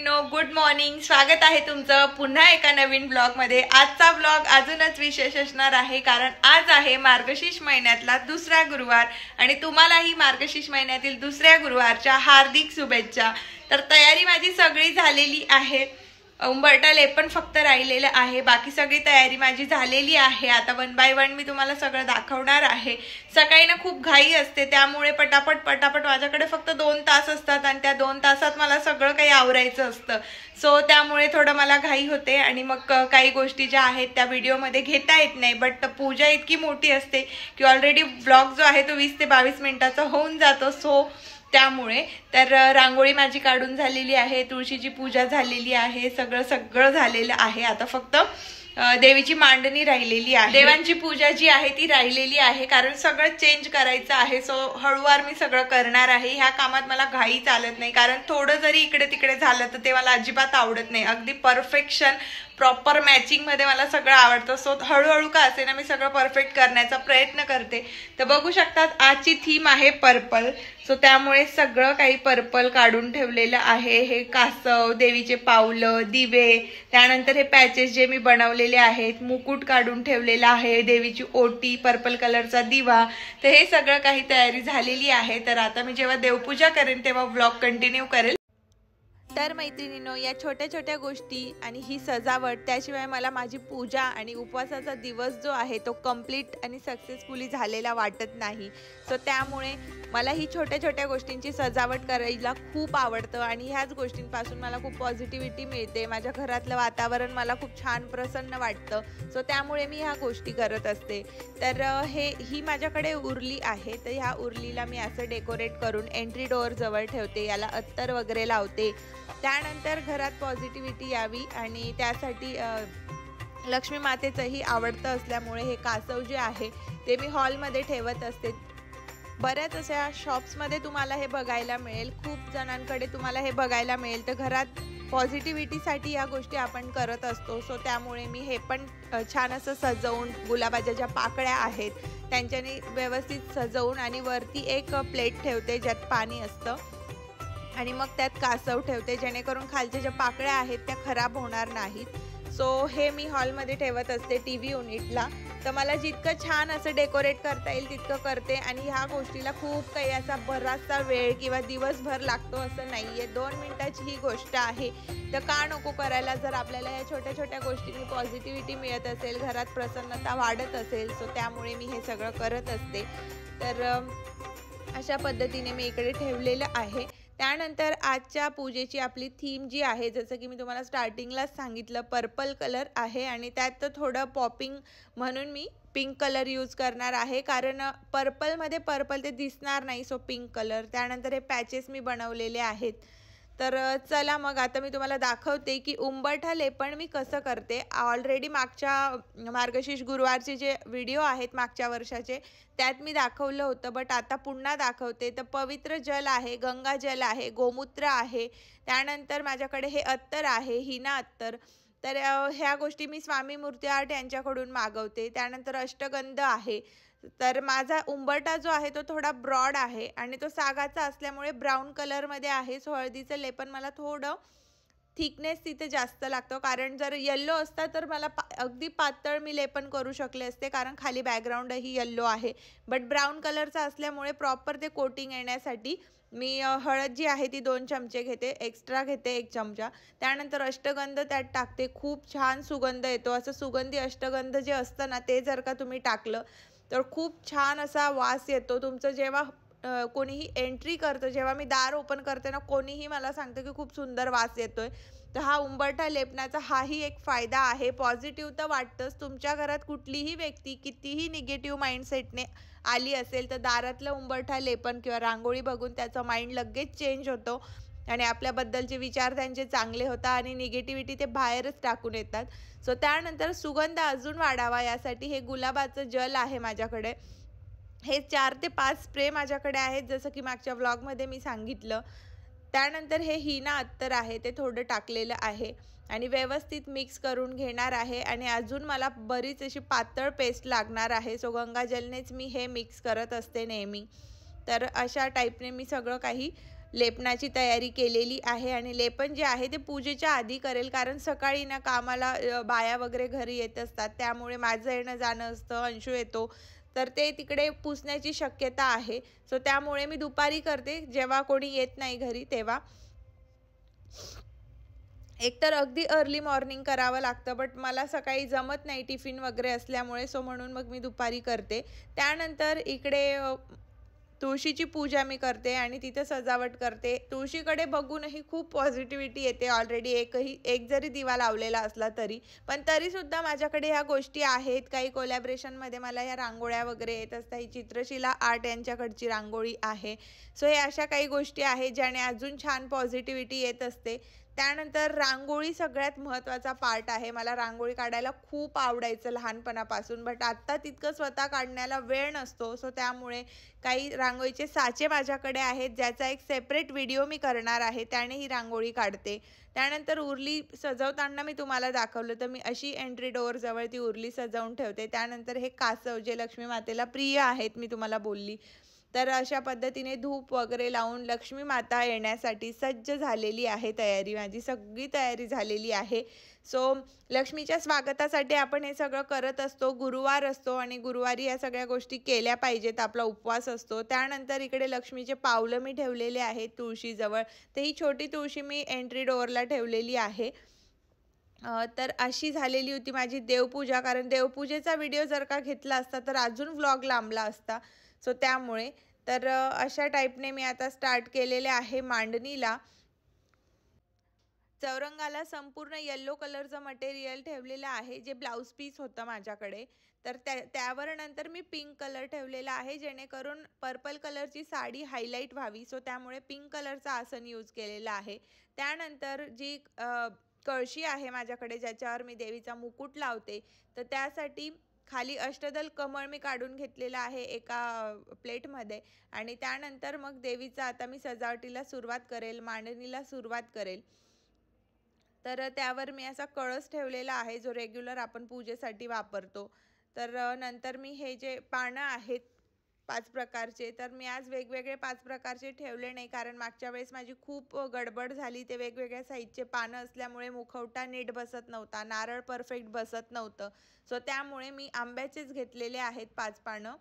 मैत्रिणींनो, good morning. स्वागत आहे तुमचं पुन्हा एका नवीन ब्लॉग मध्ये. आजचा ब्लॉग अजूनच विशेष असणार आहे कारण आज आहे मार्गशीर्ष महिन्यातला दुसरा गुरुवार आणि तुम्हालाही मार्गशीर्ष महिन्यातील दुसऱ्या गुरुवारच्या हार्दिक शुभेच्छा. तर तयारी माझी सगळी झालेली आहे. उंबरठा लेपन फक्त राहिलेलं आहे, बाकी सगळी तयारी माझी झालेली आहे. आता वन बाय वन मी तुम्हाला सगळं दाखवणार आहे. सकाळी ना खूप घाई असते, त्यामुळे पटापट माझ्याकडे फक्त 2 तास असतात आणि त्या 2 तासात मला सगळं काही आवरायचं असतं. सो त्यामुळे थोडं मला घाई होते आणि मग काही गोष्टी ज्या आहेत त्या व्हिडिओमध्ये घेता येत नाही. बट पूजा इतकी मोठी असते की ऑलरेडी ब्लॉग जो आहे तो 20 ते 22 मिनिटाचा होऊन जातो. सो त्यामुळे तर रांगोळी माझी काढून झालेली आहे, तुळशीची पूजा झालेली आहे, सगळं झालेलं आहे. आता फक्त देवीची मांडणी राहिलेली आहे, देवांची पूजा जी आहे ती राहिलेली आहे कारण सगळं चेंज करायचं आहे. सो हळूवार मी सगळं करणार आहे. ह्या कामात मला घाई चालत नाही कारण थोडं जरी इकडे तिकडे झालं तर ते मला अजिबात आवडत नाही. अगदी परफेक्शन प्रॉपर मॅचिंग मध्ये मला सगळं आवडतं. सो हळूहळू का असे ना मी सगळं परफेक्ट करण्याचा प्रयत्न करते. तर बघू शकतात आजची थीम आहे पर्पल. सो त्यामुळे सगळं काही पर्पल काढून ठेवलेलं आहे. हे कासव, देवीचे पावलं, दिवे, त्यानंतर हे पॅचेस जे मी बनवलेले आहेत, मुकुट काढून ठेवलेला आहे, देवीची ओटी, पर्पल कलरचा दिवा. तर हे सगळं काही तयारी झालेली आहे. तर आता मी जेव्हा देवपूजा करेन तेव्हा व्लॉग कंटिन्यू करेल. तर मैत्रिणींनो, या छोट्या छोट्या गोष्टी आणि ही सजावट, त्याशिवाय मला माझी पूजा आणि उपवासाचा दिवस जो आहे तो कम्प्लीट आणि सक्सेसफुली झालेला वाटत नाही. सो त्यामुळे मला ही छोट्या छोट्या गोष्टींची सजावट करायला खूप आवडतं आणि ह्याच गोष्टींपासून मला खूप पॉझिटिव्हिटी मिळते. माझ्या घरातलं वातावरण मला खूप छान प्रसन्न वाटतं. सो त्यामुळे मी ह्या गोष्टी करत असते. तर ही माझ्याकडे उरली आहे. तर ह्या उरलीला मी असं डेकोरेट करून एंट्री डोअर जवळ ठेवते, याला अत्तर वगैरे लावते. त्यानंतर घरात पॉझिटिव्हिटी यावी आणि त्यासाठी लक्ष्मी मातेचंही आवडतं असल्यामुळे हे कासव जे आहे ते मी हॉलमध्ये ठेवत असते. बऱ्याच अशा शॉप्समध्ये तुम्हाला हे बघायला मिळेल, खूप जणांकडे तुम्हाला हे बघायला मिळेल. तर घरात पॉझिटिव्हिटीसाठी या गोष्टी आपण करत असतो. सो त्यामुळे मी हे पण छान असं सजवून, गुलाबाच्या ज्या पाकळ्या आहेत त्यांच्याने व्यवस्थित सजवून आणि वरती एक प्लेट ठेवते ज्यात पाणी असतं आणि मग त्यात कासव ठेवते जेणेकरून खालच्या ज्या पाकळ्या आहेत त्या खराब होणार नाहीत. सो हे मी हॉलमध्ये ठेवत असते टीव्ही युनिटला. तर मला जितकं छान असं डेकोरेट करता येईल तितकं करते आणि ह्या गोष्टीला खूप काही असा बराचसा वेळ किंवा दिवसभर लागतो असं नाही आहे. 2 मिनिटाची ही गोष्ट आहे. तर का नको करायला, जर आपल्याला या छोट्या छोट्या गोष्टींनी पॉझिटिव्हिटी मिळत असेल, घरात प्रसन्नता वाढत असेल. सो त्यामुळे मी हे सगळं करत असते. तर अशा पद्धतीने मी इकडे ठेवलेलं आहे. त्यानंतर आजच्या पूजेची आपली थीम जी आहे, जसं की मी तुम्हाला स्टार्टिंगलाच सांगितलं, पर्पल कलर आहे आणि त्यात थोडं पॉपिंग म्हणून मी पिंक कलर यूज करणार आहे कारण पर्पलमध्ये पर्पल ते दिसणार नाही. So pink colour. त्यानंतर हे पॅचेस मी बनवलेले आहेत. तर चला मग आता मी तुम्हाला दाखवते की उंबरठा लेपन मी कसं करते. ऑलरेडी मागच्या मार्गशीर्ष गुरुवारचे जे व्हिडिओ आहेत मागच्या वर्षाचे त्यात मी दाखवलं होतं, बट आता पुन्हा दाखवते. तर पवित्र जल आहे, गंगा जल आहे, गोमूत्र आहे, त्यानंतर माझ्याकडे हे अत्तर आहे, हिना अत्तर. तर ह्या गोष्टी मी स्वामी मूर्ती आर्ट यांच्याकडून मागवते. त्यानंतर अष्टगंध आहे. तर माझा उंबरठा जो आहे तो थोडा ब्रॉड आहे आणि तो सागाचा असल्यामुळे ब्राऊन कलरमध्ये आहे. सो हळदीचं लेपन मला थोडं थिकनेस तिथे जास्त लागतो कारण जर येल्लो असता तर मला अगदी पातळ मी लेपन करू शकले असते कारण खाली बॅकग्राऊंडही येल्लो आहे. बट ब्राऊन कलरचा असल्यामुळे प्रॉपर ते कोटिंग येण्यासाठी मी हळद जी आहे ती 2 चमचे घेते, एक्स्ट्रा घेते 1 चमचा. त्यानंतर अष्टगंध त्यात टाकते. खूप छान सुगंध येतो. असं सुगंधी अष्टगंध जे असतं ना ते जर का तुम्ही टाकलं तर खूप छान असा वास येतो. तुमचं जेव्हा कोणीही एंट्री करतं, जेव्हा मी दार ओपन करते ना, कोणीही मला सांगतं की खूप सुंदर वास येतोय. तर हा उंबरठा लेपनाचा हाही एक फायदा आहे. पॉझिटिव्ह तर वाटतंच. तुमच्या घरात कुठलीही व्यक्ती कितीही निगेटिव्ह माइंडसेटने आली असेल तर दारातलं उंबरठा लेपन किंवा रांगोळी बघून त्याचा माइंड लगेच चेंज होतो आणि आपल्याबद्दलचे विचार त्यांचे चांगले होतात आणि निगेटिव्हिटी ते बाहेरच टाकून येतात. सो त्यानंतर सुगंध अजून वाढावा यासाठी हे गुलाबाचं जल आहे माझ्याकडे. हे 4 ते 5 स्प्रे माझ्याकडे आहेत जसं की मागच्या व्लॉगमध्ये मी सांगितलं. त्यानंतर हे हिना अत्तर आहे ते थोडं टाकलेलं आहे आणि व्यवस्थित मिक्स करून घेणार आहे आणि अजून मला बरीच अशी पातळ पेस्ट लागणार आहे. सो गंगाजलनेच मी हे मिक्स करत असते नेहमी. तर अशा टाईपने मी सगळं काही लेपनाची तयारी केलेली आहे आणि लेपन जे आहे ते पूजेच्या आधी करेल, कारण सकाळी ना कामाला बाया वगैरे घरी येत असतात, त्यामुळे माझं येणं जाणं असतं, अंशू येतो, तर ते तिकडे पुसण्याची शक्यता आहे. सो त्यामुळे मी दुपारी करते जेव्हा कोणी येत नाही घरी तेव्हा. एकतर अगदी अर्ली मॉर्निंग करावं लागतं, बट मला सकाळी जमत नाही टिफिन वगैरे असल्यामुळे, सो म्हणून मग मी दुपारी करते. त्यानंतर इकडे तुळशीची पूजा मी करते आणि तिथे सजावट करते. तुळशीकडे बघूनही खूप पॉझिटिव्हिटी येते. ऑलरेडी एक जरी दिवा लावलेला असला तरी, पण तरीसुद्धा माझ्याकडे ह्या गोष्टी आहेत. काही कोलॅबरेशनमध्ये मला ह्या रांगोळ्या वगैरे येत असतात. ही चित्रशिला आर्ट यांच्याकडची रांगोळी आहे. सो हे अशा काही गोष्टी आहेत ज्याने अजून छान पॉझिटिव्हिटी येत असते. त्यानंतर रांगोळी सगळ्यात महत्त्वाचा पार्ट आहे. मला रांगोळी काढायला खूप आवडायचं लहानपणापासून, बट आत्ता तितकं स्वतः काढण्याला वेळ नसतो. सो त्यामुळे काही रांगोळीचे साचे माझ्याकडे आहेत, ज्याचा एक सेपरेट व्हिडिओ मी करणार आहे, त्याने ही रांगोळी काढते. त्यानंतर उरली सजवताना मी तुम्हाला दाखवलं, तर मी अशी एंट्री डोअरजवळ ती उरली सजवून ठेवते. त्यानंतर हे कासव जे लक्ष्मी मातेला प्रिय आहेत, मी तुम्हाला बोलली, तर अशा पद्धतीने धूप वगैरे लावून लक्ष्मी माता येण्यासाठी सज्ज झालेली आहे तयारी. माझी सगळी तयारी झालेली आहे. सो लक्ष्मीच्या स्वागतासाठी आपण हे सगळं करत असतो. गुरुवार असतो आणि गुरुवारी या सगळ्या गोष्टी केल्या पाहिजेत, आपला उपवास असतो. त्यानंतर इकडे लक्ष्मीचे पावलं मी ठेवलेले आहेत तुळशीजवळ. तर ही छोटी तुळशी मी एंट्री डोअरला ठेवलेली आहे. तर अशी झालेली होती माझी देवपूजा, कारण देवपूजेचा व्हिडिओ जर का घेतला असता तर अजून व्लॉग लांबला असता. सो त्यामुळे तर अशा टाईपने मी आता स्टार्ट केलेले आहे मांडणीला. चौरंगाला संपूर्ण येल्लो कलरचं मटेरियल ठेवलेलं आहे, जे ब्लाऊज पीस होतं माझ्याकडे. तर त्यावर नंतर मी पिंक कलर ठेवलेला आहे, जेणेकरून पर्पल कलरची साडी हायलाईट व्हावी. सो त्यामुळे पिंक कलरचा आसन यूज केलेला आहे. त्यानंतर जी कळशी आहे माझ्याकडे, ज्याच्यावर मी देवीचा मुकुट लावते, तर त्यासाठी खाली अष्टदल कमळ मी काढून घेतलेला आहे एका प्लेटमध्ये. आणि त्यानंतर मग देवीचा आता मी सजावटीला सुरुवात करेल, मांडणीला सुरुवात करेल. तर त्यावर मी असा कळस ठेवलेला आहे, जो रेग्युलर आपण पूजेसाठी वापरतो. तर नंतर मी हे जे पानं आहेत 5 प्रकारचे, तर मी आज वेगवेगळे 5 प्रकारचे ठेवले नाही, कारण मागच्या वेळेस माझी खूप गडबड झाली. ते वेगवेगळ्या साईजचे पानं असल्यामुळे मुखवटा नीट बसत नव्हता, नारळ परफेक्ट बसत नव्हतं. सो त्यामुळे मी आंब्याचेच घेतलेले आहेत 5 पानं,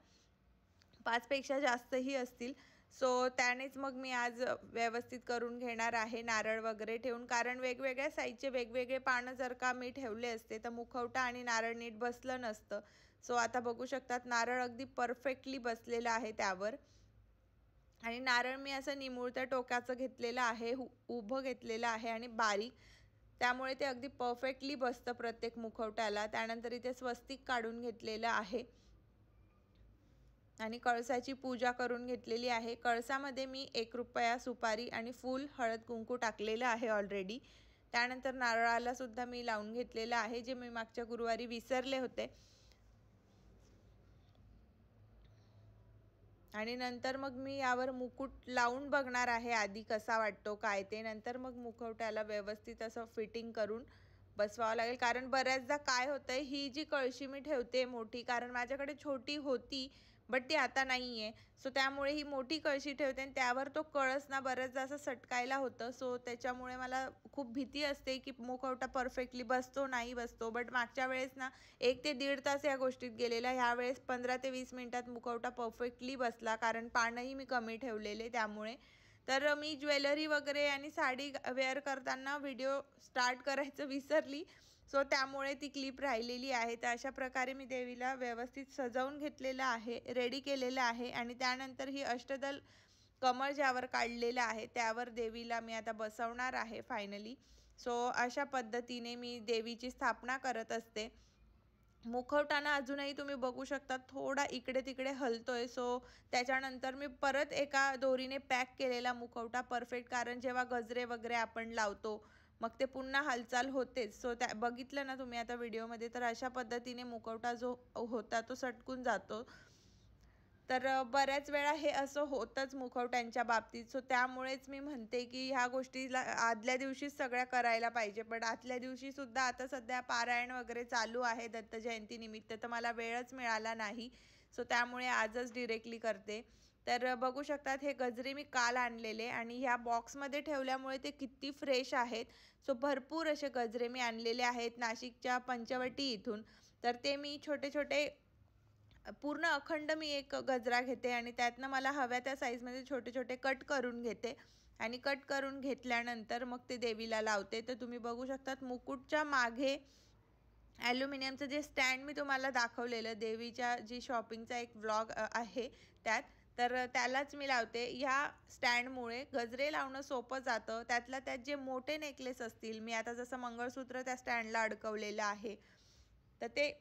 5 पेक्षा जास्तही असतील. सो त्यानेच मग मी आज व्यवस्थित करून घेणार आहे नारळ वगैरे ठेवून, कारण वेगवेगळ्या साईजचे वेगवेगळे पानं जर का मी ठेवले असते तर मुखवटा आणि नारळ नीट बसलं नसतं. सो आता बघू शकतात नारळ अगदी परफेक्टली बसलेलं आहे त्यावर. आणि नारळ मी असं निमुळत्या टोकाचं घेतलेलं आहे, उभं घेतलेलं आहे आणि बारीक, त्यामुळे ते अगदी परफेक्टली बसतं प्रत्येक मुखवट्याला. त्यानंतर इथे स्वस्तिक काढून घेतलेलं आहे आणि कळसाची पूजा करून घेतलेली आहे. कळसामध्ये मी 1 रुपया सुपारी आणि फूल, हळद कुंकू टाकलेलं आहे ऑलरेडी. त्यानंतर नारळाला सुद्धा मी लावून घेतलेलं आहे, जे मी मागच्या गुरुवारी विसरले होते. आणि नंतर मग मी यावर मुकुट लावून बघणार आहे आधी कसा वाटतो काय ते, नंतर मग मुखवट्याला व्यवस्थित असं फिटिंग करून बसवावं लागेल. कारण बऱ्याचदा काय होतंय, ही जी कळशी मी ठेवते मोठी, कारण माझ्याकडे छोटी होती बट ती आता नाही आहे. सो त्यामुळे ही मोठी कळशी ठेवते आणि त्यावर तो कळस ना बऱ्याचदा असं सटकायला होतं. सो त्याच्यामुळे मला खूप भीती असते की मुखवटा परफेक्टली बसतो नाही बसतो. बट मागच्या वेळेस ना 1 ते 1.5 तास या गोष्टीत गेलेला. ह्यावेळेस 15 ते 20 मिनिटात मुखवटा परफेक्टली बसला, कारण पानंही मी कमी ठेवलेले त्यामुळे. तर मी ज्वेलरी वगैरे आणि साडी वेअर करताना व्हिडिओ स्टार्ट करायचं विसरली. सो त्यामुळे ती क्लिप राहिलेली आहे. तर अशा प्रकारे मी देवीला व्यवस्थित सजवून घेतलेलं आहे, रेडी केलेलं आहे. आणि त्यानंतर ही अष्टदल कमळ ज्यावर काढलेलं आहे त्यावर देवीला मी आता बसवणार आहे फायनली. सो अशा पद्धतीने मी देवीची स्थापना करत असते. मुखवटाना अजूनही तुम्ही बघू शकता थोडा इकडे तिकडे हलतोय. सो त्याच्यानंतर मी परत एका दोरीने पॅक केलेला मुखवटा परफेक्ट, कारण जेव्हा गजरे वगैरे आपण लावतो मग ते पुन्हा हालचाल होतेच. सो त्या बघितलं ना तुम्ही आता व्हिडिओमध्ये, तर अशा पद्धतीने मुखवटा जो होता तो सटकून जातो. तर बऱ्याच वेळा हे असं होतंच मुखवट्यांच्या बाबतीत. सो त्यामुळेच मी म्हणते की ह्या गोष्टीला आदल्या दिवशीच सगळ्या करायला पाहिजे. पण आदल्या दिवशीसुद्धा आता सध्या पारायण वगैरे चालू आहे दत्त जयंतीनिमित्त, तर मला वेळच मिळाला नाही. सो त्यामुळे आजच डिरेक्टली करते. तर बघू शकतात हे गजरे मी काल आणलेले आणि ह्या बॉक्समध्ये ठेवल्यामुळे ते किती फ्रेश आहेत. सो भरपूर असे गजरे मी आणलेले आहेत नाशिकच्या पंचवटी इथून. तर ते मी छोटे छोटे पूर्ण अखंड मी एक गजरा घेते आणि त्यातनं मला हव्या त्या साईजमध्ये छोटे छोटे कट करून घेते आणि कट करून घेतल्यानंतर मग ते देवीला लावते. तर तुम्ही बघू शकतात मुकुटच्या मागे ॲल्युमिनियमचं जे स्टँड मी तुम्हाला दाखवलेलं देवीच्या जी शॉपिंगचा एक व्लॉग आहे त्यात, तर त्यालाच मी लावते. ह्या स्टँडमुळे गजरे लावणं सोपं जातं. त्यातल्या त्यात जे मोठे नेकलेस असतील, मी आता जसं मंगळसूत्र त्या स्टँडला अडकवलेलं आहे, तर ते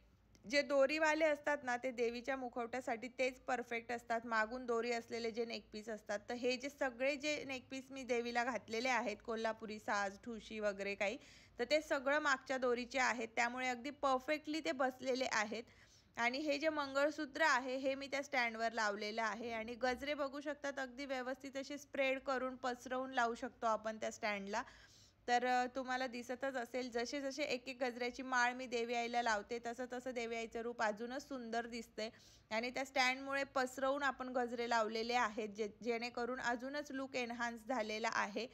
जे दोरीवाले असतात ना ते देवीच्या मुखवट्यासाठी तेच परफेक्ट असतात. मागून दोरी असलेले जे नेकपीस असतात, तर हे जे सगळे जे नेकपीस मी देवीला घातलेले आहेत कोल्हापुरी साज ठुशी वगैरे काही, तर ते सगळं मागच्या दोरीचे आहेत. त्यामुळे अगदी परफेक्टली ते बसलेले आहेत. आणि हे जे मंगळसूत्र आहे हे मी त्या स्टँडवर लावलेलं आहे आणि गजरे बघू शकतात अगदी व्यवस्थित असे स्प्रेड करून पसरवून लावू शकतो आपण त्या स्टँडला. तर तुम्हाला दिसतच असेल जसे जसे एक एक गजऱ्याची माळ मी देवी आईला लावते तसं तसं देवी आईचं रूप अजूनच सुंदर दिसते. आणि त्या स्टँडमुळे पसरवून आपण गजरे लावलेले आहेत जेणेकरून अजूनच लुक एनहान्स झालेला आहे.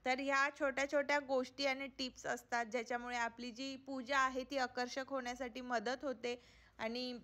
तर ह्या छोट्या छोट्या गोष्टी आणि टिप्स असतात ज्याच्यामुळे आपली जी पूजा आहे ती आकर्षक होण्यासाठी मदत होते. आणि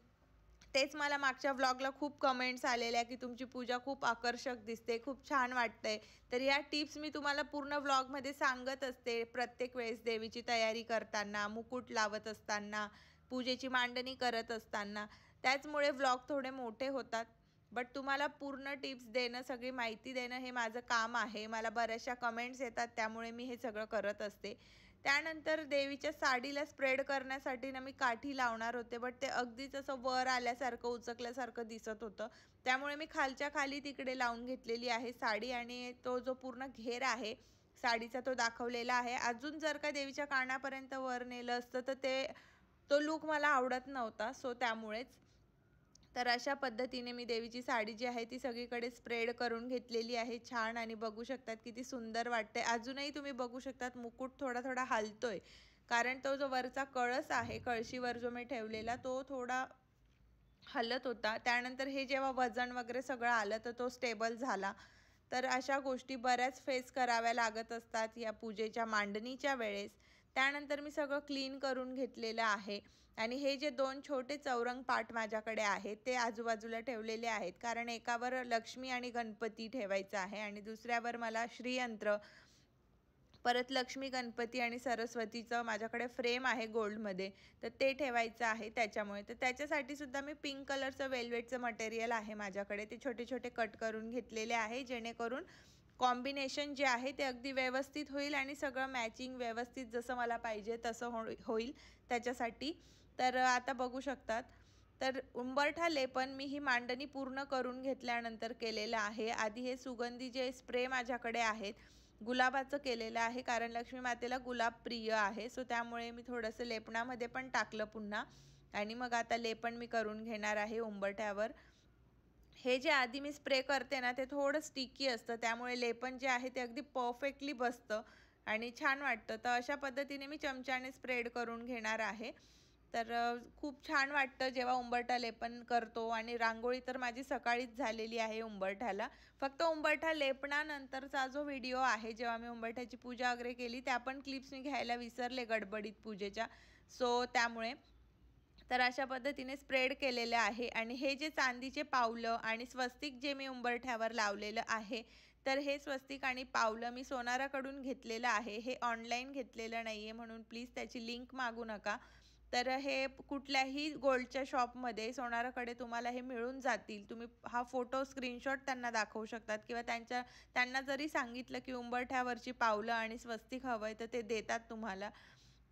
तेच मला मागच्या व्लॉगला खूप कमेंट्स आलेल्या की तुमची पूजा खूप आकर्षक दिसते, खूप छान वाटतंय. तर या टिप्स मी तुम्हाला पूर्ण व्लॉगमध्ये सांगत असते प्रत्येक वेळेस देवीची तयारी करताना, मुकुट लावत असताना, पूजेची मांडणी करत असताना. त्याचमुळे व्लॉग थोडे मोठे होतात. बट तुम्हाला पूर्ण टिप्स देणं, सगळी माहिती देणं हे माझं काम आहे. मला बऱ्याचशा कमेंट्स येतात त्यामुळे मी हे सगळं करत असते. त्यानंतर देवीच्या साडीला स्प्रेड करण्यासाठी ना मी काठी लावणार होते, बट ते अगदीच असं वर आल्यासारखं उचकल्यासारखं दिसत होतं. त्यामुळे मी खालच्या खाली तिकडे लावून घेतलेली आहे साडी आणि तो जो पूर्ण घेर आहे साडीचा तो दाखवलेला आहे. अजून जर का देवीच्या कानापर्यंत वर नेलं असतं तर तो लूक मला आवडत नव्हता. सो त्यामुळेच तर अशा पद्धतीने मी देवीची साडी जी आहे ती सगळीकडे स्प्रेड करून घेतलेली आहे छान. आणि बघू शकतात किती सुंदर वाटते. अजूनही तुम्ही बघू शकतात मुकुट थोडा थोडा हलतोय कारण तो जो वरचा कळस आहे कळशीवर जो मी ठेवलेला तो थोडा हलत होता. त्यानंतर हे जेव्हा वजन वगैरे सगळं आलं तर तो स्टेबल झाला. तर अशा गोष्टी बऱ्याच फेस कराव्या लागत असतात या पूजेच्या मांडणीच्या वेळेस. त्यानंतर मी सगळं क्लीन करून घेतलेलं आहे आणि हे जे 2 छोटे चौरंग पाट माझ्याकडे आहेत ते आजूबाजूला ठेवलेले आहेत कारण एकावर लक्ष्मी आणि गणपती ठेवायचं आहे आणि दुसऱ्यावर मला श्रीयंत्र, परत लक्ष्मी, गणपती आणि सरस्वतीचं माझ्याकडे फ्रेम आहे गोल्डमध्ये, तर ते ठेवायचं आहे त्याच्यामुळे. तर त्याच्यासाठी सुद्धा मी पिंक कलरचं वेल्वेटचं मटेरियल आहे माझ्याकडे, ते छोटे छोटे कट करून घेतलेले आहे जेणेकरून कॉम्बिनेशन जे आहे ते अगदी व्यवस्थित होईल आणि सगळं मॅचिंग व्यवस्थित जसं मला पाहिजे तसं होईल त्याच्यासाठी. तर आता बघू शकतात. तर उंबरठा लेपन मी ही मांडणी पूर्ण करून घेतल्यानंतर केलेलं आहे. आधी हे सुगंधी जे स्प्रे माझ्याकडे आहेत गुलाबाचं केलेलं आहे कारण लक्ष्मी मातेला गुलाब प्रिय आहे. सो त्यामुळे मी थोडंसं लेपणामध्ये पण टाकलं पुन्हा आणि मग आता लेपन मी करून घेणार आहे उंबरठ्यावर. हे जे आधी मी स्प्रे करते ना ते थोडं स्टिकी असतं त्यामुळे लेपन जे आहे ते अगदी परफेक्टली बसतं आणि छान वाटतं. तर अशा पद्धतीने मी चमच्याने स्प्रेड करून घेणार आहे. तर खूप छान वाटतं जेव्हा उंबरठा लेपन करतो. आणि रांगोळी तर माझी सकाळीच झालेली आहे उंबरठ्याला. फक्त उंबरठा लेपणानंतरचा जो व्हिडिओ आहे जेव्हा मी उंबरठ्याची पूजा वगैरे केली त्या पण क्लिप्स मी घ्यायला विसरले गडबडीत पूजेच्या. सो त्यामुळे तर अशा पद्धतीने स्प्रेड केलेले आहे. आणि हे जे चांदीचे पावलं आणि स्वस्तिक जे मी उंबरठ्यावर लावलेलं आहे, तर हे स्वस्तिक आणि पावलं मी सोनाराकडून घेतलेलं आहे. हे ऑनलाईन घेतलेलं नाही आहे म्हणून प्लीज त्याची लिंक मागू नका. तर हे कुठल्याही गोल्डच्या शॉपमध्ये सोनाराकडे तुम्हाला हे मिळून जातील. तुम्ही हा फोटो स्क्रीनशॉट त्यांना दाखवू शकतात किंवा त्यांना जरी सांगितलं की उंबरठ्यावरची पावलं आणि स्वस्तिक हवं आहे तर ते देतात तुम्हाला.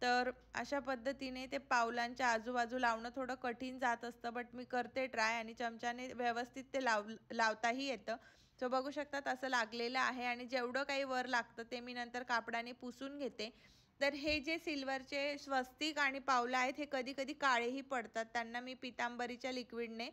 तर अशा पद्धतीने ते पावलांच्या आजूबाजू लावणं थोडं कठीण जात असतं, बट मी करते ट्राय आणि चमच्याने व्यवस्थित ते लावताही येतं. सो बघू शकतात असं लागलेलं आहे आणि जेवढं काही वर लागतं ते मी नंतर कापडाने पुसून घेते. तर हे जे सिल्वरचे स्वस्तिक आणि पावलं आहेत हे कधी कधी काळेही पडतात, त्यांना मी पितांबरीच्या लिक्विडने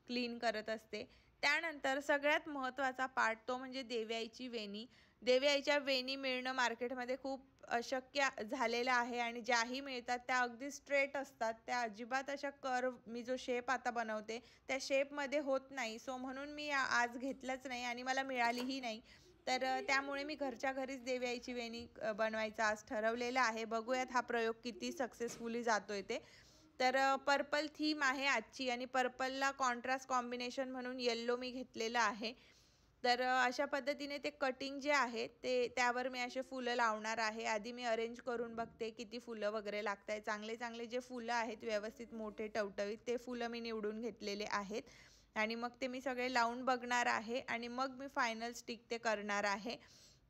क्लीन करत असते. त्यानंतर सगळ्यात महत्त्वाचा पार्ट तो म्हणजे देवी आईची वेणी. देवी आईच्या वेणी मिळणं मार्केटमध्ये खूप अशक्य झालेलं आहे आणि ज्याही मिळतात त्या अगदी स्ट्रेट असतात, त्या अजिबात अशा कर्व मी जो शेप आता बनवते त्या शेपमध्ये होत नाही. सो म्हणून मी आज घेतलंच नाही आणि मला मिळालीही नाही. तर त्यामुळे मी घरच्या घरीच देवी आईची वेणी बनवायचं आज ठरवलेलं आहे. बघूयात हा प्रयोग किती सक्सेसफुली जातोय ते. तर पर्पल थीम आहे आजची आणि पर्पलला कॉन्ट्रास्ट कॉम्बिनेशन म्हणून येल्लो मी घेतलेलं आहे. तर अशा पद्धतीने ते कटिंग जे आहे त्यावर मी असे फुलं लावणार आहे. आधी मी अरेंज करून बघते किती फुलं वगैरे लागत आहे. चांगले चांगले जे फुलं आहेत व्यवस्थित मोठे टवटवीत ते फुलं मी निवडून घेतलेले आहेत आणि मग ते मी सगळे लावून बघणार आहे आणि मग मी फायनल स्टिक ते करणार आहे.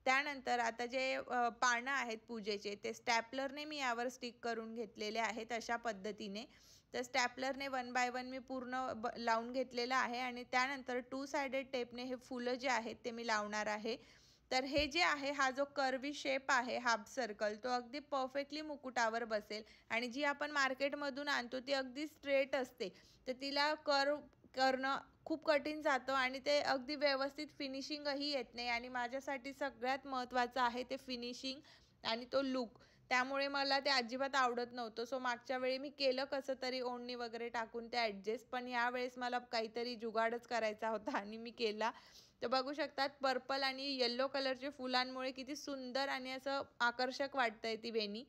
त्यानंतर आता जे पानं आहेत पूजेचे ते स्टॅपलरने मी यावर स्टिक करून घेतलेले आहेत अशा पद्धतीने. तर स्टॅपलरने 1 बाय 1 मी पूर्ण लावून घेतलेलं आहे आणि त्यानंतर 2 साइडेड टेपने हे फुलं जे आहेत ते मी लावणार आहे. तर हे जे आहे हा जो कर्वी शेप आहे हाफ सर्कल तो अगदी परफेक्टली मुकुटावर बसेल आणि जी आपण मार्केटमधून आणतो ती अगदी स्ट्रेट असते, तर तिला कर्व करणं खूप कठीण जातं आणि ते अगदी व्यवस्थित फिनिशिंगही येत नाही आणि माझ्यासाठी सगळ्यात महत्त्वाचं आहे ते फिनिशिंग आणि तो लुक. त्यामुळे मला ते अजिबात आवडत नव्हतं. सो मागच्या वेळी मी केलं कसं तरी ओढणी वगैरे टाकून ते ॲडजस्ट, पण यावेळेस मला काहीतरी जुगाडच करायचा होता आणि मी केला. तर बघू शकतात पर्पल आणि येल्लो कलरच्या फुलांमुळे किती सुंदर आणि असं आकर्षक वाटतंय ती वेणी.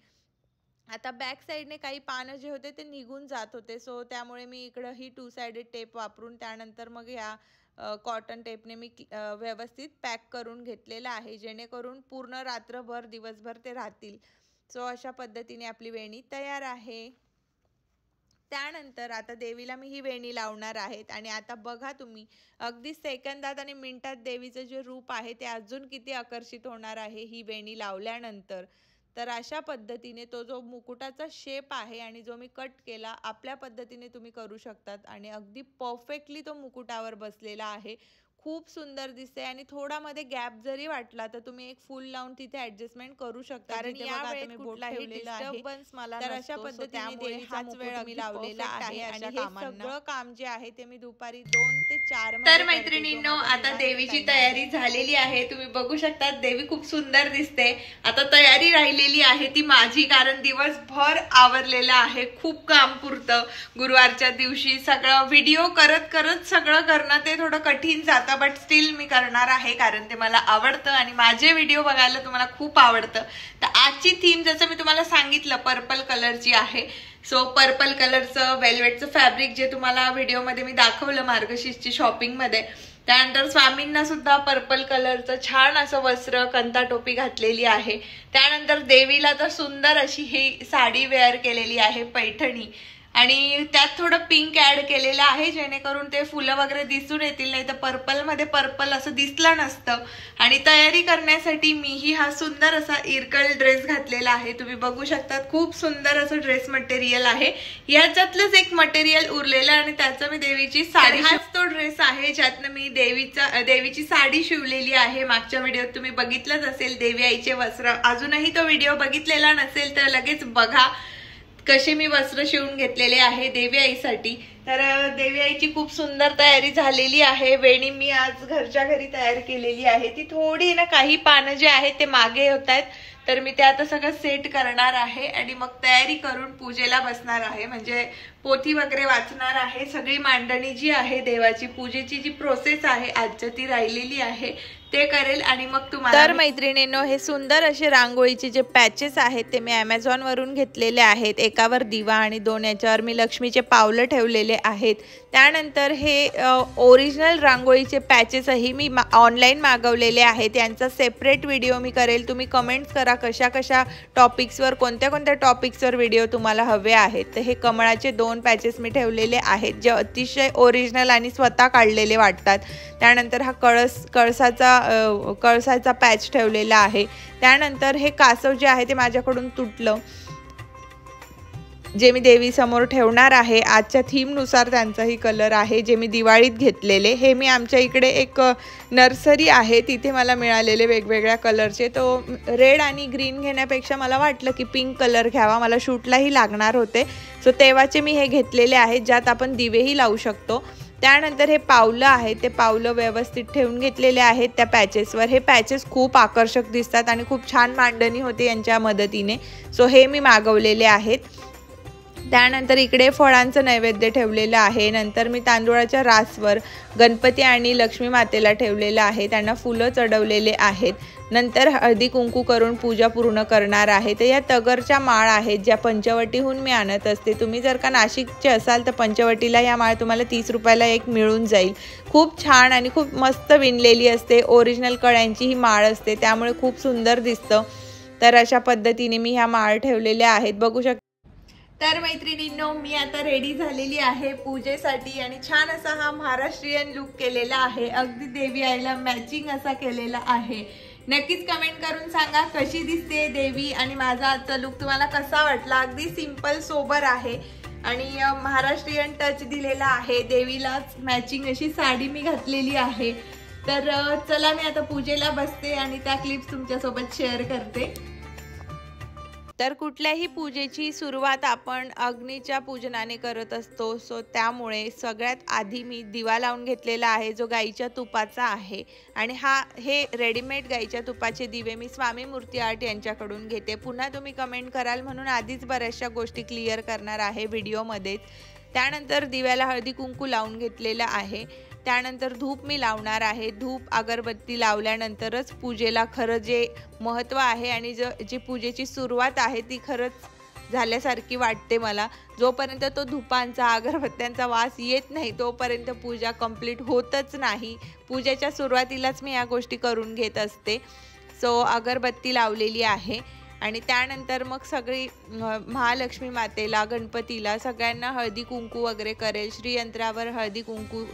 आता बॅक साईडने काही पानं जे होते ते निघून जात होते, सो त्यामुळे मी इकडं ही 2 साइडेड टेप वापरून त्यानंतर मग या कॉटन टेपने मी व्यवस्थित पॅक करून घेतलेलं आहे, जेणेकरून पूर्ण रात्रभर दिवसभर ते राहतील. सो अशा पद्धतीने आपली वेणी तयार आहे. त्यानंतर आता देवीला मी ही वेणी लावणार आहेत आणि आता बघा तुम्ही अगदी सेकंदात आणि मिनिटात देवीचं जे रूप आहे ते अजून किती आकर्षित होणार आहे ही वेणी लावल्यानंतर. तर अशा पद्धतीने तो जो मुकुटाचा शेप आहे आणि जो मी कट केला आपल्या पद्धतीने तुम्ही करू शकतात आणि अगदी परफेक्टली तो मुकुटावर बसलेला आहे. खूप सुंदर दिसते आणि थोडा मध्ये गॅप जरी वाटला तर तुम्ही एक फूल लावून तिथे ऍडजस्टमेंट करू शकता, कारण यावेळेस कुठलाही डिस्टर्बन्स मला तर अशा पद्धतीने देवीचा मुकुट मी लावलेला आहे आणि हे सगळं काम जे आहे ते मी दुपारी 2 ते 4 तर मैत्रिणींनो आता देवीची तयारी झालेली आहे. तुम्ही बघू शकता देवी खूप सुंदर दिसते. आता तयारी राहिलेली आहे ती माझी, कारण दिवसभर आवरलेलं आहे, खूप काम पुरतं. गुरुवारच्या दिवशी सगळं व्हिडिओ करत करत सगळं करणं ते थोडं कठीण जातं, बट स्टील मी करणार आहे कारण ते मला आवडतं आणि माझे व्हिडिओ बघायला तुम्हाला खूप आवडतं. तर आजची थीम जसं मी तुम्हाला सांगितलं पर्पल कलरची आहे. सो पर्पल कलरचं वेल्वेटचं फॅब्रिक जे तुम्हाला व्हिडिओमध्ये मी दाखवलं मार्गशीर्षची शॉपिंग मध्ये, त्यानंतर स्वामींना सुद्धा पर्पल कलरचं छान असं वस्त्र कंता टोपी घातलेली आहे. त्यानंतर देवीला तर सुंदर अशी ही साडी वेअर केलेली आहे पैठणी आणि त्यात थोडं पिंक ऍड केलेलं आहे जेणेकरून ते फुलं वगैरे दिसून येतील, नाही तर पर्पल मध्ये पर्पल असं दिसलं नसतं. आणि तयारी करण्यासाठी मीही हा सुंदर असा इरकल ड्रेस घातलेला आहे. तुम्ही बघू शकता खूप सुंदर असं ड्रेस मटेरियल आहे. याच्यातलंच एक मटेरियल उरलेलं आणि त्याचं मी देवीची साडी, हाच तो ड्रेस आहे ज्यातनं मी देवीची साडी शिवलेली आहे. मागच्या व्हिडिओत तुम्ही बघितलंच असेल देवी आईचे वस्त्र. अजूनही तो व्हिडिओ बघितलेला नसेल तर लगेच बघा कसे मी वस्त्र शिवून घेतलेले आहे देवी आईसाठी. तर देवी आईची खूप सुंदर तयारी झालेली आहे. वेणी मी आज घरच्या घरी तयार केलेली आहे. ती थोडी ना काही पानं जे आहेत ते मागे होत आहेत, तर मी ते आता सगळं सेट करणार आहे आणि मग तयारी करून पूजेला बसणार आहे, म्हणजे पोथी वगैरे वाचणार आहे. सगळी मांडणी जी आहे देवाची पूजेची जी प्रोसेस आहे आजच्या ती राहिलेली आहे ते करेल आणि मग तुम्हाला. तर मैत्रिणींनो हे सुंदर असे रांगोळीचे जे पॅचेस आहेत ते मी Amazon वरून घेतलेले आहेत. एकावर दिवा आणि 2 याच्यावर मी लक्ष्मीचे पावलं ठेवलेले आहेत. त्यानंतर हे ओरिजिनल रांगोळीचे पॅचेसही मी ऑनलाईन मागवलेले आहेत. यांचा सेपरेट व्हिडिओ मी करेल. तुम्ही कमेंट्स करा कशा कशा टॉपिक्सवर, कोणत्या कोणत्या टॉपिक्सवर व्हिडिओ तुम्हाला हवे आहेत. तर हे कमळाचे 2 पॅचेस मी ठेवलेले आहेत जे अतिशय ओरिजिनल आणि स्वतः काढलेले वाटतात. त्यानंतर हा कळसाचा पॅच ठेवलेला आहे. त्यानंतर हे कासव जे आहे ते माझ्याकडून तुटलं, जे मी देवी समोर ठेवणार आहे. आजच्या थीमनुसार त्यांचाही कलर आहे जे मी दिवाळीत घेतलेले. हे मी आमच्या इकडे एक नर्सरी आहे तिथे मला मिळालेले वेगवेगळ्या कलरचे. तो रेड आणि ग्रीन घेण्यापेक्षा मला वाटलं की पिंक कलर घ्यावा, मला शूटलाही लागणार होते. सो तेव्हाचे मी हे घेतलेले आहेत ज्यात आपण दिवेही लावू शकतो. त्यानंतर हे पावलं आहे ते पावलं व्यवस्थित ठेवून घेतलेले आहेत त्या पॅचेसवर। हे पॅचेस खूप आकर्षक दिसतात आणि खूप छान मांडणी होते यांच्या मदतीने, सो हे मी मागवलेले आहेत। त्यानंतर इकडे फळांचं नैवेद्य ठेवलेलं आहे। नंतर मी तांदूळाच्या रासवर गणपती आणि लक्ष्मी मातेला ठेवलेलं आहे, त्यांना फुलं चढवलेले आहेत। नंतर हळदी कुंकू करून पूजा पूर्ण करणार आहे। तर या तगरच्या माळ आहेत ज्या पंचवटीहून मी आणत असते। तुम्ही जर का नाशिकचे असाल तर पंचवटीला या माळ तुम्हाला 30 रुपयाला एक मिळून जाईल। खूप छान आणि खूप मस्त विणलेली असते, ओरिजिनल कळ्यांची ही माळ असते, त्यामुळे खूप सुंदर दिसतं। तर अशा पद्धतीने मी ह्या माळ ठेवलेल्या आहेत, बघू शकता। तर मैत्रिणींनो, मी आता रेडी झालेली आहे पूजेसाठी आणि छान असा हा महाराष्ट्रीयन लुक केलेला आहे, अगदी देवी आईला मॅचिंग असा केलेला आहे। नक्कीच कमेंट करून सांगा कशी दिसते देवी आणि माझा आजचा लुक तुम्हाला कसा वाटला। अगदी सिंपल सोबर आहे आणि महाराष्ट्रीयन टच दिलेला आहे, देवीलाच मॅचिंग अशी साडी मी घातलेली आहे। तर चला मी आता पूजेला बसते आणि त्या क्लिप्स तुमच्यासोबत शेअर करते। तर कुठल्याही पूजेची सुरुवात आपण अग्नीच्या पूजनाने करत असतो, सो त्यामुळे सगळ्यात आधी मी दिवा लावून घेतलेला आहे जो गाईच्या तुपाचा आहे। आणि हे रेडीमेड गाईच्या तुपाचे दिवे मी स्वामी मूर्ती आर्ट यांच्याकडून घेते। पुन्हा तुम्ही कमेंट कराल म्हणून आधीच बऱ्याचशा गोष्टी क्लिअर करणार आहे व्हिडिओमध्ये। त्यानंतर दिव्याला हळदी कुंकू लावून घेतलेला आहे। त्यानंतर धूप मी लावणार आहे। धूप अगरबत्ती लावल्यानंतरच पूजेला खरं जे महत्त्व आहे आणि जी पूजेची सुरुवात आहे ती खरंच झाल्यासारखी वाटते मला। जोपर्यंत तो धूपांचा अगरबत्त्यांचा वास येत नाही तोपर्यंत पूजा कंप्लीट होतच नाही। पूजेच्या सुरुवातीलाच मी या गोष्टी करून घेत असते। सो अगरबत्ती लावलेली आहे आणि त्यानंतर मग सगळी महालक्ष्मी मातेला, गणपतीला सगळ्यांना हळदी कुंकू वगैरे करेल। श्रीयंत्रावर हळदी कुंकू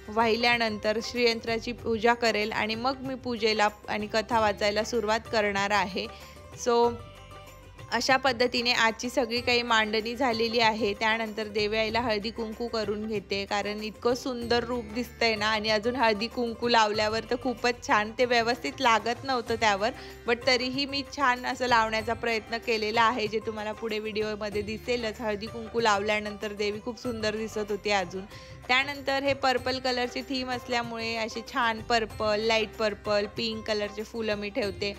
वाहिल्यानंतर श्रीयंत्राची पूजा करेल आणि मग मी पूजेला आणि कथा वाचायला सुरुवात करणार आहे। सो अशा पद्धतीने आजची सगळी काही मांडणी झालेली आहे। त्यानंतर देवी आईला हळदी कुंकू करून घेते, कारण इतकं सुंदर रूप दिसतंय ना आणि अजून हळदी कुंकू लावल्यावर तर खूपच छान, ते व्यवस्थित लागत नव्हतं त्यावर, बट तरीही मी छान असं लावण्याचा प्रयत्न केलेला आहे, जे तुम्हाला पुढे व्हिडिओमध्ये दिसेलच। हळदी कुंकू लावल्यानंतर देवी खूप सुंदर दिसत होती अजून। त्यानंतर हे पर्पल कलरची थीम असल्यामुळे असे छान पर्पल, लाईट पर्पल, पिंक कलरचे फुलं मी ठेवते,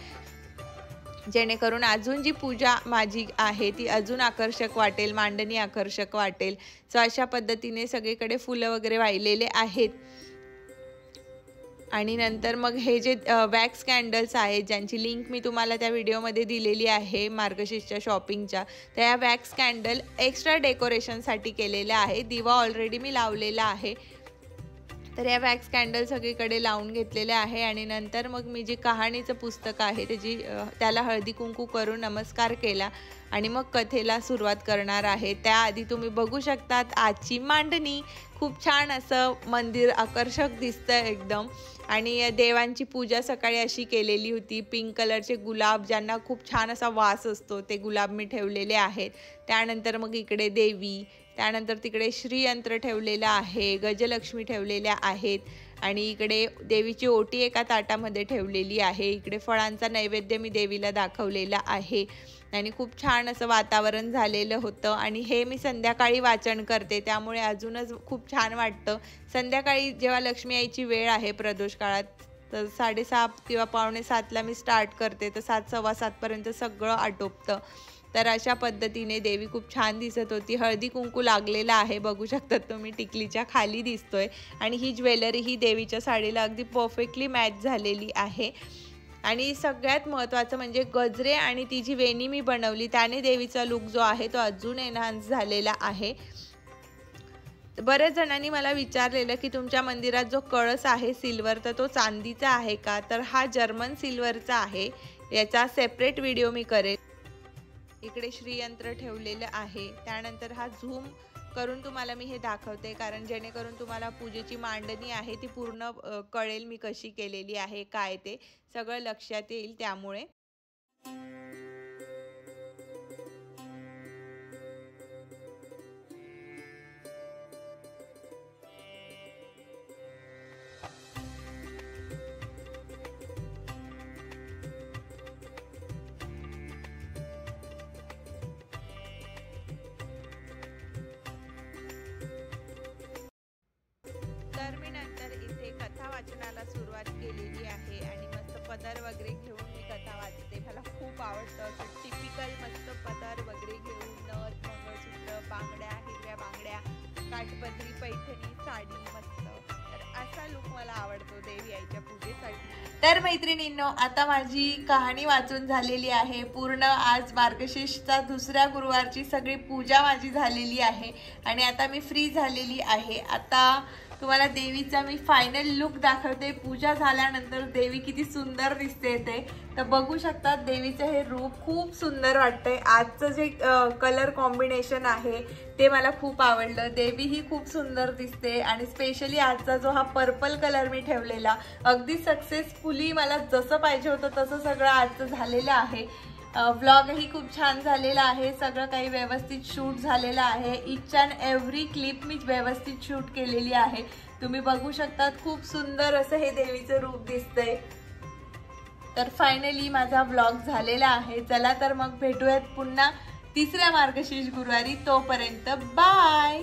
जेणेकरून अजून जी पूजा माझी आहे ती अजून आकर्षक वाटेल, मांडणी आकर्षक वाटेल। सो अशा पद्धतीने सगळीकडे फुलं वगैरे वाहिलेले आहेत। आणि नंतर मग हे जे वॅक्स कॅन्डल्स आहेत ज्यांची लिंक मी तुम्हाला त्या व्हिडिओमध्ये दिलेली आहे मार्गशीर्षच्या शॉपिंगच्या, त्या वॅक्स कॅन्डल एक्स्ट्रा डेकोरेशनसाठी केलेल्या आहे। दिवा ऑलरेडी मी लावलेला आहे, तर या वॅक्स कॅन्डल सगळीकडे लावून घेतलेले आहे। आणि नंतर मग मी जी कहाणीचं पुस्तक आहे त्याला हळदी कुंकू करून नमस्कार केला आणि मग कथेला सुरुवात करणार आहे। त्याआधी तुम्ही बघू शकतात आजची मांडणी, खूप छान असं मंदिर आकर्षक दिसतं एकदम। आणि देवांची पूजा सकाळी अशी केलेली होती। पिंक कलरचे गुलाब ज्यांना खूप छान असा वास असतो ते गुलाब मी ठेवलेले आहेत। त्यानंतर मग इकडे देवी, त्यानंतर तिकडे श्रीयंत्र ठेवलेलं आहे, गजलक्ष्मी ठेवलेल्या आहेत आणि इकडे देवीची ओटी एका ताटामध्ये ठेवलेली आहे। इकडे फळांचा नैवेद्य मी देवीला दाखवलेला आहे आणि खूप छान असं वातावरण झालेलं होतं। आणि हे मी संध्याकाळी वाचन करते त्यामुळे अजूनच खूप छान वाटतं। संध्याकाळी जेव्हा लक्ष्मी आईची वेळ आहे प्रदोष काळात, तर 6:30 किंवा 6:45ला मी स्टार्ट करते, तर 7, 7:15 पर्यंत सगळं आटोपतं। तर अशा पद्धतीने देवी खूप छान दिसत होती। हळदी कुंकू लागलेला आहे, बघू शकतात तुम्ही, टिकलीच्या खाली दिसतोय। आणि ही ज्वेलरी ही देवीच्या साडीला अगदी परफेक्टली मॅच झालेली आहे। आणि सगळ्यात महत्त्वाचं म्हणजे गजरे आणि ती जी वेणी मी बनवली त्याने देवीचा लुक जो आहे तो अजून एनहान्स झालेला आहे। बऱ्याच जणांनी मला विचारलेलं की तुमच्या मंदिरात जो कळस आहे सिल्वर, तर तो चांदीचा आहे का? तर हा जर्मन सिल्वरचा आहे, याचा सेपरेट व्हिडिओ मी करेल। इकडे श्रीयंत्र ठेवलेलं आहे। त्यानंतर हा झूम करून तुम्हाला मी हे दाखवते, कारण जेणेकरून तुम्हाला पूजेची मांडणी आहे ती पूर्ण कळेल मी कशी केलेली आहे, काय ते सगळं लक्षात येईल त्यामुळे। पदर वगैरे घेऊन मी कथा वाचते. मला खूप आवडतं असं टिपिकल मस्त पदर वगैरे घेऊन नथ, मंगळसूत्र, बांगड्या, हिरव्या बांगड्या, काठपदरी पैठणी साडी मस्त. तर असा लुक मला आवडतो देवी आईच्या पूजेसाठी. तर मैत्रिणींनो, आता माझी कहाणी वाचून झालेली आहे पूर्ण. आज मार्गशीर्षचा दुसऱ्या गुरुवारची सगळी पूजा माझी झालेली आहे आणि आता मी फ्री झालेली आहे. आता तुम्हाला देवीचा मी फायनल लुक दाखवते. पूजा झाल्यानंतर देवी किती सुंदर दिसते ते तर बघू शकतात. देवीचं हे रूप खूप सुंदर वाटतंय. आजचं जे कलर कॉम्बिनेशन आहे ते मला खूप आवडलं. देवी ही खूप सुंदर दिसते आणि स्पेशली आजचा जो हा पर्पल कलर मी ठेवलेला अगदी सक्सेसफुली मला जसं पाहिजे होतं तसं सगळं आजचं झालेलं आहे. व्लॉगही खूप छान झालेला आहे. सगळं काही व्यवस्थित शूट झालेलं आहे. इच अँड एव्हरी क्लिप मी व्यवस्थित शूट केलेली आहे. तुम्ही बघू शकतात खूप सुंदर असं हे देवीचं रूप दिसतंय. तर फायनली माझा व्लॉग झालेला आहे. चला तर मग भेटूयात पुन्हा तिसऱ्या मार्गशीर्ष गुरुवारी. तोपर्यंत बाय.